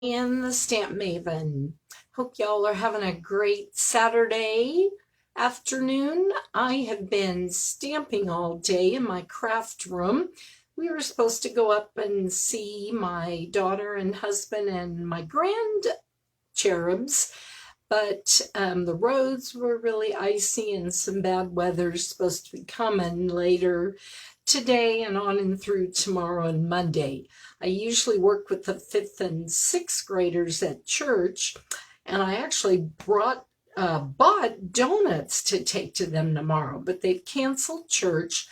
And the Stampmaven. Hope y'all are having a great Saturday afternoon. I have been stamping all day in my craft room. We were supposed to go up and see my daughter and husband and my grand cherubs, but the roads were really icy and some bad weather's supposed to be coming later today and on and through tomorrow and Monday. I usually work with the fifth and sixth graders at church, and I actually bought donuts to take to them tomorrow, but they've canceled church.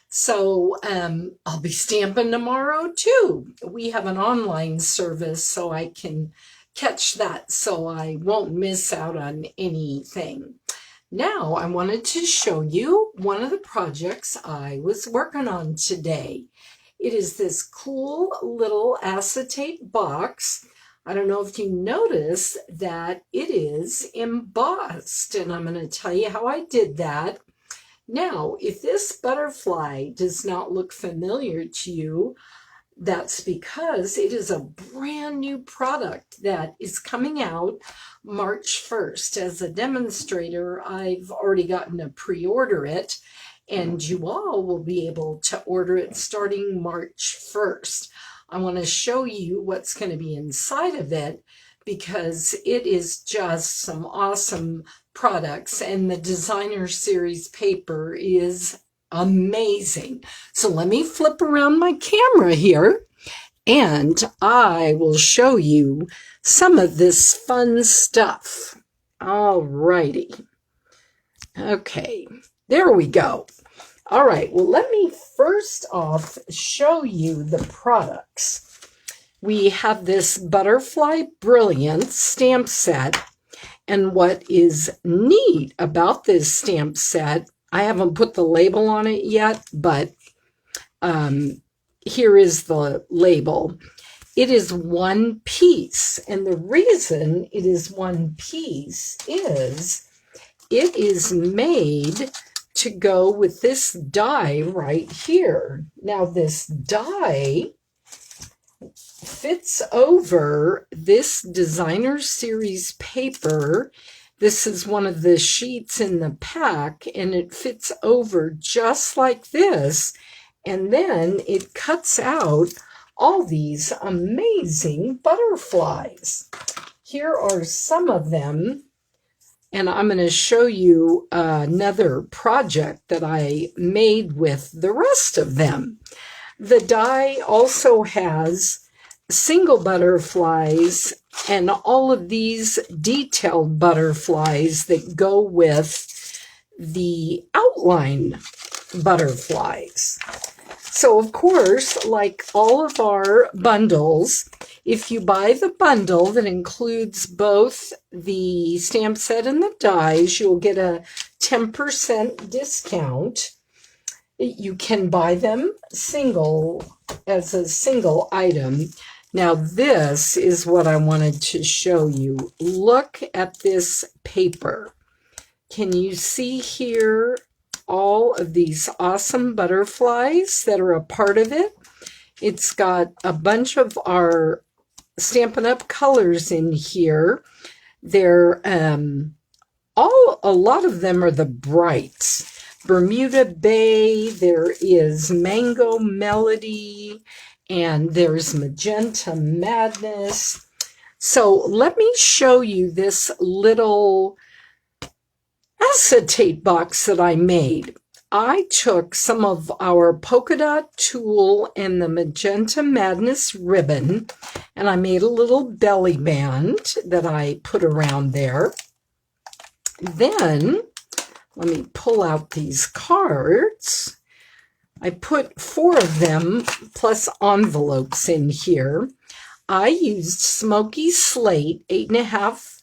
So I'll be stamping tomorrow too. We have an online service, so I can catch that, so I won't miss out on anything. Now I wanted to show you one of the projects I was working on today. It is this cool little acetate box. I don't know if you notice that it is embossed, and I'm going to tell you how I did that. Now, if this butterfly does not look familiar to you, that's because it is a brand new product that is coming out March 1st. As a demonstrator, I've already gotten to pre-order it, and you all will be able to order it starting March 1st. I want to show you what's going to be inside of it because it is just some awesome products, and the designer series paper is amazing. So let me flip around my camera here and I will show you some of this fun stuff. All righty. Okay, there we go. All right, well, let me first off show you the products. We have this Butterfly Brilliance stamp set, and what is neat about this stamp set, I haven't put the label on it yet, but here is the label. It is one piece, and the reason it is one piece is it is made to go with this die right here. Now, this die fits over this designer series paper. This is one of the sheets in the pack, and it fits over just like this, and then it cuts out all these amazing butterflies. Here are some of them, and I'm going to show you another project that I made with the rest of them. The die also has single butterflies and all of these detailed butterflies that go with the outline butterflies. So, of course, like all of our bundles, if you buy the bundle that includes both the stamp set and the dies, you'll get a 10% discount. You can buy them single as a single item. Now, this is what I wanted to show you. Look at this paper. Can you see here all of these awesome butterflies that are a part of it? It's got a bunch of our Stampin' Up! Colors in here. They're a lot of them are the brights. Bermuda Bay, there is Mango Melody, and there's Magenta Madness. So let me show you this little acetate box that I made. I took some of our polka dot tulle and the Magenta Madness ribbon, and I made a little belly band that I put around there. Then, let me pull out these cards. I put 4 of them plus envelopes in here. I used Smoky Slate 8.5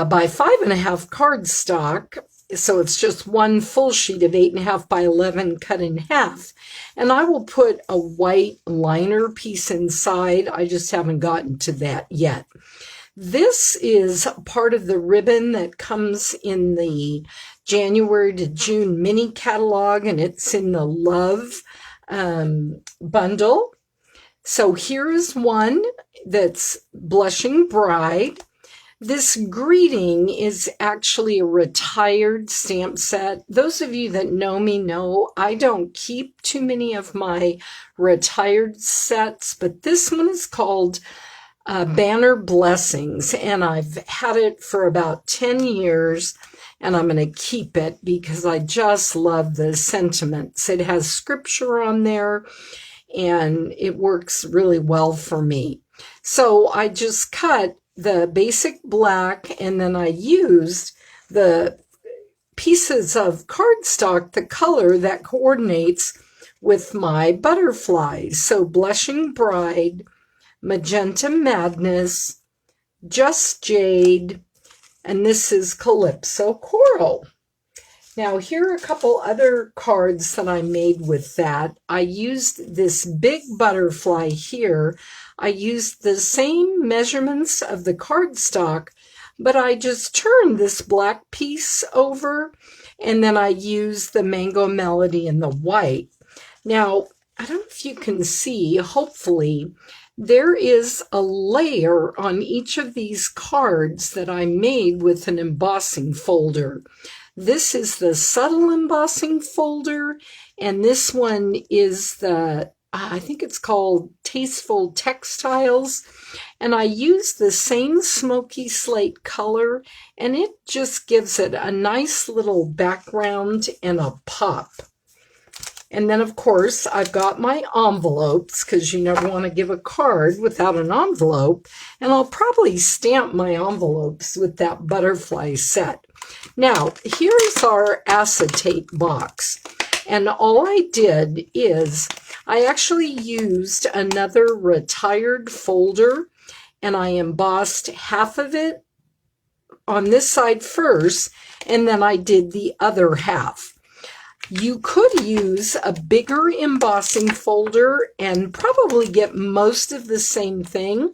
by 5.5 cardstock. So it's just one full sheet of 8.5 by 11 cut in half. And I will put a white liner piece inside. I just haven't gotten to that yet. This is part of the ribbon that comes in the January to June mini catalog, and it's in the Love bundle. So here is one that's Blushing Bride. This greeting is actually a retired stamp set. Those of you that know me know I don't keep too many of my retired sets, but this one is called Banner Blessings, and I've had it for about 10 years, and I'm going to keep it because I just love the sentiments. It has scripture on there, and it works really well for me. So I just cut the basic black, and then I used the pieces of cardstock, the color that coordinates with my butterflies. So Blushing Bride, Magenta Madness, Just Jade, and this is Calypso Coral. Now, here are a couple other cards that I made with that. I used this big butterfly here. I used the same measurements of the cardstock, but I just turned this black piece over, and then I used the Mango Melody in the white. Now, I don't know if you can see, hopefully, there is a layer on each of these cards that I made with an embossing folder. This is the subtle embossing folder, and this one is the, I think it's called Tasteful Textiles, and I use the same smoky slate color, and it just gives it a nice little background and a pop. And then, of course, I've got my envelopes, because you never want to give a card without an envelope. And I'll probably stamp my envelopes with that butterfly set. Now, here's our acetate box. And all I did is I actually used another retired folder, and I embossed half of it on this side first, and then I did the other half. You could use a bigger embossing folder and probably get most of the same thing.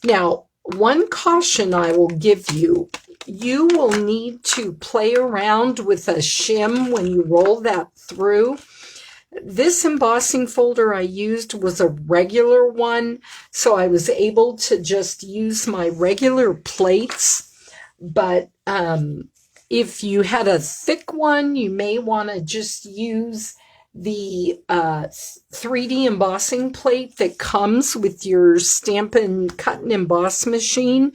Now, one caution I will give you, you will need to play around with a shim when you roll that through. This embossing folder I used was a regular one, so I was able to just use my regular plates, but if you had a thick one, you may want to just use the 3D embossing plate that comes with your Stampin' Cut and Emboss machine.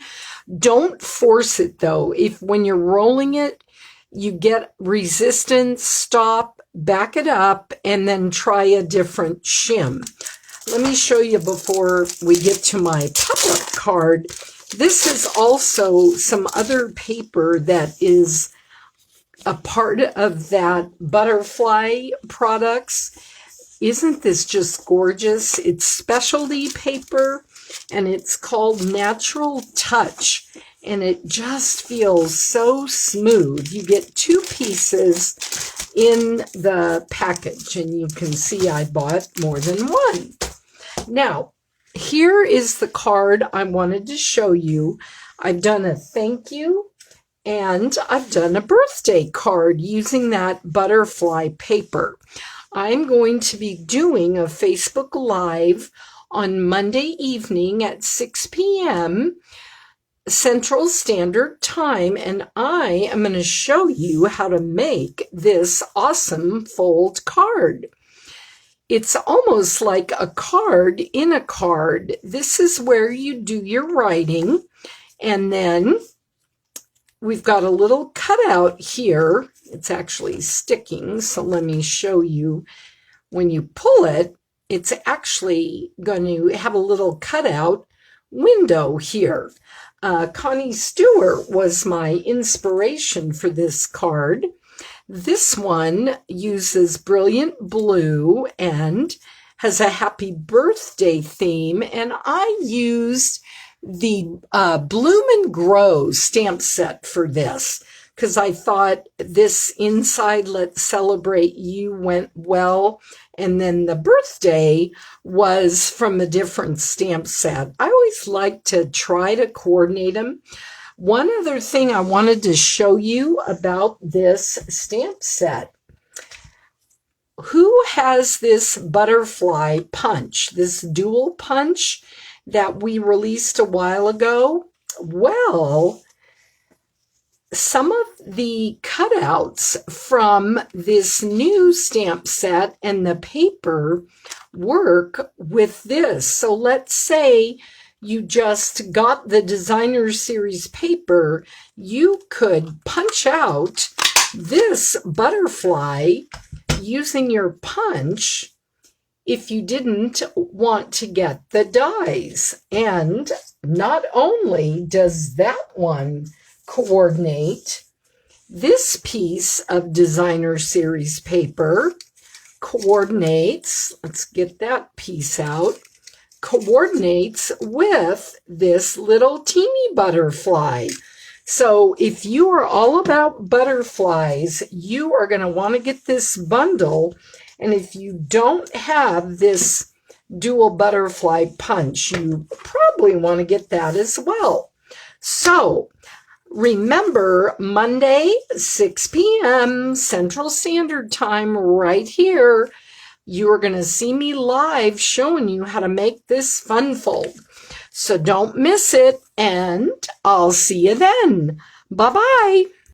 Don't force it, though. If when you're rolling it, you get resistance, stop, back it up, and then try a different shim. Let me show you before we get to my pop-up card. This is also some other paper that is a part of that butterfly products. Isn't this just gorgeous? It's specialty paper, and it's called Natural Touch, and it just feels so smooth. You get 2 pieces in the package, and you can see I bought more than one. Now, here is the card I wanted to show you. I've done a thank you, and I've done a birthday card using that butterfly paper. I'm going to be doing a Facebook Live on Monday evening at 6 p.m. Central Standard Time, and I am going to show you how to make this awesome fold card. It's almost like a card in a card. This is where you do your writing, and then we've got a little cutout here. It's actually sticking, so let me show you. When you pull it, it's actually going to have a little cutout window here. Connie Stewart was my inspiration for this card. This one uses brilliant blue and has a happy birthday theme, and I used the Bloom and Grow stamp set for this because I thought this inside Let's Celebrate You went well, and then the birthday was from a different stamp set. I always like to try to coordinate them. One other thing I wanted to show you about this stamp set. who has this butterfly punch, this dual punch that we released a while ago? Well, some of the cutouts from this new stamp set and the paper work with this. So let's say you just got the designer series paper, you could punch out this butterfly using your punch if you didn't want to get the dies. And not only does that one coordinate, this piece of designer series paper coordinates, let's get that piece out, coordinates with this little teeny butterfly. So if you are all about butterflies, you are going to want to get this bundle. And if you don't have this dual butterfly punch, you probably want to get that as well. So remember, Monday, 6 p.m. Central Standard Time, right here, you are going to see me live showing you how to make this fun fold. So don't miss it, and I'll see you then. Bye-bye.